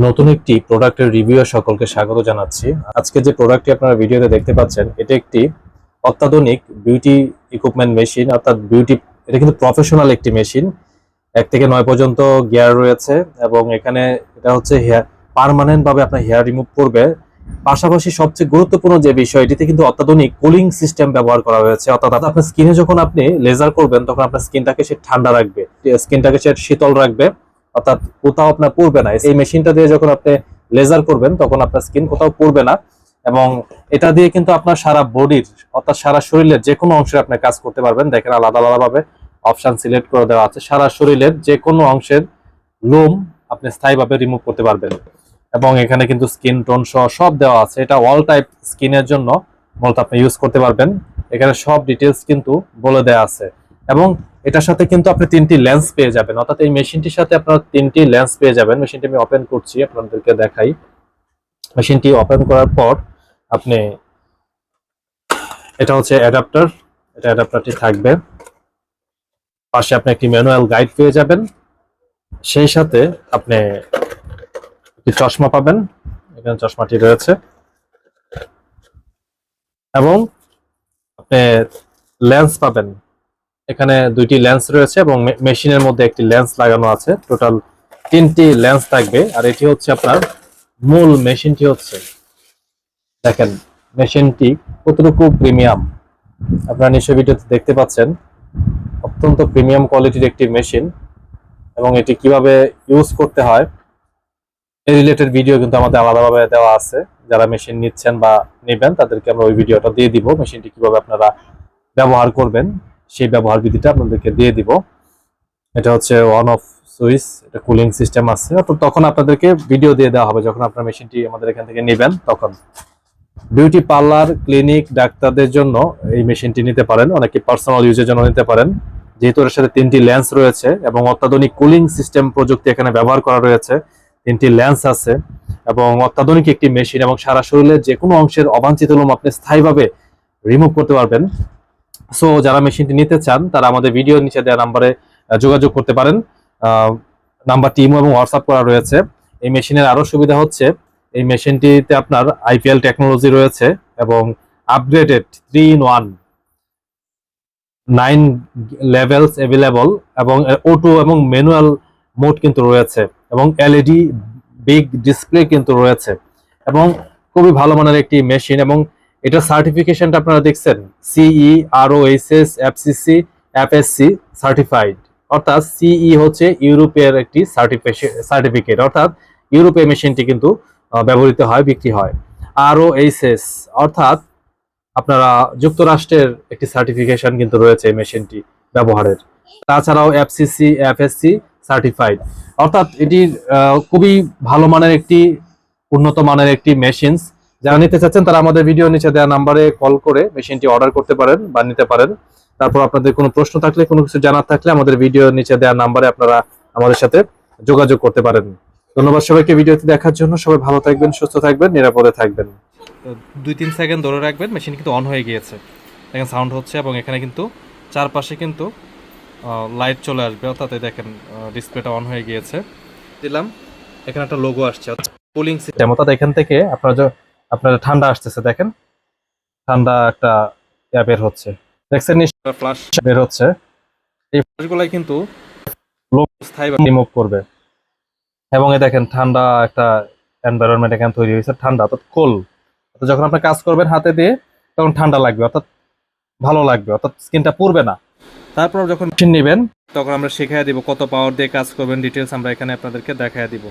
নতুন একটি প্রোডাক্টের রিভিউ সকলকে স্বাগত জানাচ্ছি। আজকে যে প্রোডাক্টটি আপনারা ভিডিওতে দেখতে পাচ্ছেন, এটা একটি অত্যাধুনিক বিউটি ইকুইপমেন্ট মেশিন, অর্থাৎ বিউটি। এটা কিন্তু প্রফেশনাল একটি মেশিন। 1 থেকে 9 পর্যন্ত গিয়ার রয়েছে এবং এখানে এটা হচ্ছে হেয়ার পার্মানেন্ট ভাবে আপনার হেয়ার রিমুভ করবে। পাশাপাশি সবচেয়ে গুরুত্বপূর্ণ যে বিষয়, এটিতে কিন্তু অত্যাধুনিক কুলিং সিস্টেম ব্যবহার করা হয়েছে। অর্থাৎ আপনার স্কিনে যখন আপনি লেজার করবেন তখন আপনার স্কিনটাকে সে ঠান্ডা রাখবে, স্কিনটাকে সে শীতল রাখবে, অর্থাৎ কোথাও আপনার পুড়বে না। এই মেশিনটা দিয়ে যখন আপনি লেজার করবেন তখন আপনার স্কিন কোথাও পুড়বে না। এবং এটা দিয়ে কিন্তু আপনার সারা বডির অর্থাৎ সারা শরীরের যে কোনো অংশে আপনি কাজ করতে পারবেন। দেখেন আলাদা আলাদা ভাবে অপশন সিলেক্ট করে দেওয়া আছে। সারা শরীরের যে কোনো অংশের লোম আপনি স্থায়ীভাবে রিমুভ করতে পারবেন। এবং এখানে কিন্তু স্কিন টোন সহ সব দেওয়া আছে। এটা অল টাইপ স্কিনের জন্য মূলত আপনি ইউজ করতে পারবেন। এখানে সব ডিটেলস কিন্তু বলে দেওয়া আছে। এবং এটার সাথে কিন্তু আপনি 3টি লেন্স পেয়ে যাবেন, অর্থাৎ এই মেশিনটির সাথে আপনারা 3টি লেন্স পেয়ে যাবেন। মেশিনটি আমি ওপেন করছি, আপনাদেরকে দেখাই। মেশিনটি ওপেন করার পর আপনি এটা হচ্ছে অ্যাডাপ্টার, এটা অ্যাডাপ্টারটি থাকবে। পাশে আপনি একটি ম্যানুয়াল গাইড পেয়ে যাবেন। সেই সাথে আপনি একটি চশমা পাবেন, এখানে চশমাটি রয়েছে। এবং আপনি লেন্স পাবেন, এখানে 2টি লেন্স রয়েছে এবং মেশিনের মধ্যে একটি লেন্স লাগানো আছে। টোটাল 3টি লেন্স থাকবে। আর এটি হচ্ছে আপনার মূল মেশিনটি হচ্ছে, দেখেন মেশিনটি কতটুকু প্রিমিয়াম আপনারা নিশ্চয়ই ভিডিওতে দেখতে পাচ্ছেন। অত্যন্ত প্রিমিয়াম কোয়ালিটির একটি মেশিন এবং এটি কিভাবে ইউজ করতে হয় এই রিলেটেড ভিডিও কিন্তু আমাদের আলাদাভাবে দেওয়া আছে। যারা মেশিন নিচ্ছেন বা নেবেন তাদেরকে আমরা ওই ভিডিওটা দিয়ে দিব। মেশিনটি কিভাবে আপনারা ব্যবহার করবেন সেই ব্যবহার বিধিটা আপনাদেরকে দিয়ে দিব। এটা হচ্ছে অন অফ সুইচ, এটা কুলিং সিস্টেম আছে। তখন আপনাদেরকে ভিডিও দিয়ে দেওয়া হবে যখন আপনার মেশিনটি আমাদের এখান থেকে নেবেন। তখন বিউটি পার্লার, ক্লিনিক, ডাক্তারদের জন্য এই মেশিনটি নিতে পারেন, অনেকে পার্সোনাল ইউজের জন্য নিতে পারেন। যেহেতু এর সাথে 3টি লেন্স রয়েছে এবং অত্যাধুনিক কুলিং সিস্টেম প্রযুক্তি এখানে ব্যবহার করা রয়েছে, 3টি লেন্স আছে এবং অত্যাধুনিক একটি মেশিন এবং সারা শরীরের যে কোনো অংশের অবাঞ্ছিত লোম আপনি স্থায়ীভাবে রিমুভ করতে পারবেন। সো যারা মেশিনটি নিতে চান তারা আমাদের ভিডিওর নিচে দেওয়া নাম্বারে যোগাযোগ করতে পারেন। নাম্বারটি ইমো এবং হোয়াটসঅ্যাপ করা রয়েছে। এই মেশিনের আরো সুবিধা হচ্ছে, এই মেশিনটিতে আপনার আইপিএল টেকনোলজি রয়েছে এবং আপগ্রেডেড 3-in-1 9 লেভেলস অ্যাভেলেবল এবং অটো এবং ম্যানুয়াল মোড কিন্তু রয়েছে এবং এলইডি বিগ ডিসপ্লে কিন্তু রয়েছে এবং খুবই ভালো মানের একটি মেশিন। এবং এটা সার্টিফিকেশনটা আপনারা দেখছেন, সিই, আরওএইচএস, এফসিসি, এফএসসি সার্টিফাইড। অর্থাৎ সিই হচ্ছে ইউরোপের একটি সার্টিফিকেট, অর্থাৎ ইউরোপে মেশিনটি কিন্তু ব্যবহৃত হয়, বিক্রি হয়। আরওএইচএস অর্থাৎ আপনারা যুক্তরাষ্ট্রের একটি সার্টিফিকেশন কিন্তু রয়েছে এই মেশিনটি ব্যবহারের। তাছাড়াও এফসিসি, এফএসসি সার্টিফাইড। অর্থাৎ এটি খুবই ভালো মানের একটি উন্নত মানের একটি মেশিনস। যারা নিতে চাচ্ছেন তারা আমাদের ভিডিও নিচে দেওয়া নাম্বারে কল করে মেশিনটি অর্ডার করতে পারেন বা নিতে পারেন। তারপর আপনাদের কোনো প্রশ্ন থাকলে, কোনো কিছু জানার থাকলে আমাদের ভিডিও নিচে দেওয়া নাম্বারে আপনারা আমাদের সাথে যোগাযোগ করতে পারেন। ধন্যবাদ সবাইকে ভিডিওটি দেখার জন্য। সবাই ভালো থাকবেন, সুস্থ থাকবেন, নিরাপদে থাকবেন। 2-3 সেকেন্ড ধরে রাখবেন, মেশিন কিন্তু অন হয়ে গিয়েছে, দেখেন সাউন্ড হচ্ছে এবং এখানে কিন্তু চারপাশে কিন্তু লাইট চলে আসবে। অর্থাৎ দেখেন ডিসপ্লেটা অন হয়ে গিয়েছে। দিলাম, এখানে একটা লোগো আসছে কুলিং সিস্টেম, অর্থাৎ এখান থেকে আপনার ঠান্ডা আসতেছে। দেখেন ঠান্ডা একটা বের হচ্ছে, দেখছেন নিশ্চয়ই ফ্ল্যাশ বের হচ্ছে। এই ফ্ল্যাশগুলাই কিন্তু স্থায়ীভাবে রিমুভ করবে এবং এই দেখেন ঠান্ডা একটা এনভায়রনমেন্ট এখানে তৈরি হয়েছে, ঠান্ডা অর্থাৎ কোল। যখন আপনি কাজ করবেন হাতে দিয়ে তখন ঠান্ডা লাগবে, অর্থাৎ ভালো লাগবে, অর্থাৎ স্কিনটা পুড়বে না। তারপর যখন মেশিন নেবেন তখন আমরা শিখিয়ে দিব কত পাওয়ার দিয়ে কাজ করবেন, ডিটেলস আমরা এখানে আপনাদেরকে দেখাই দিব।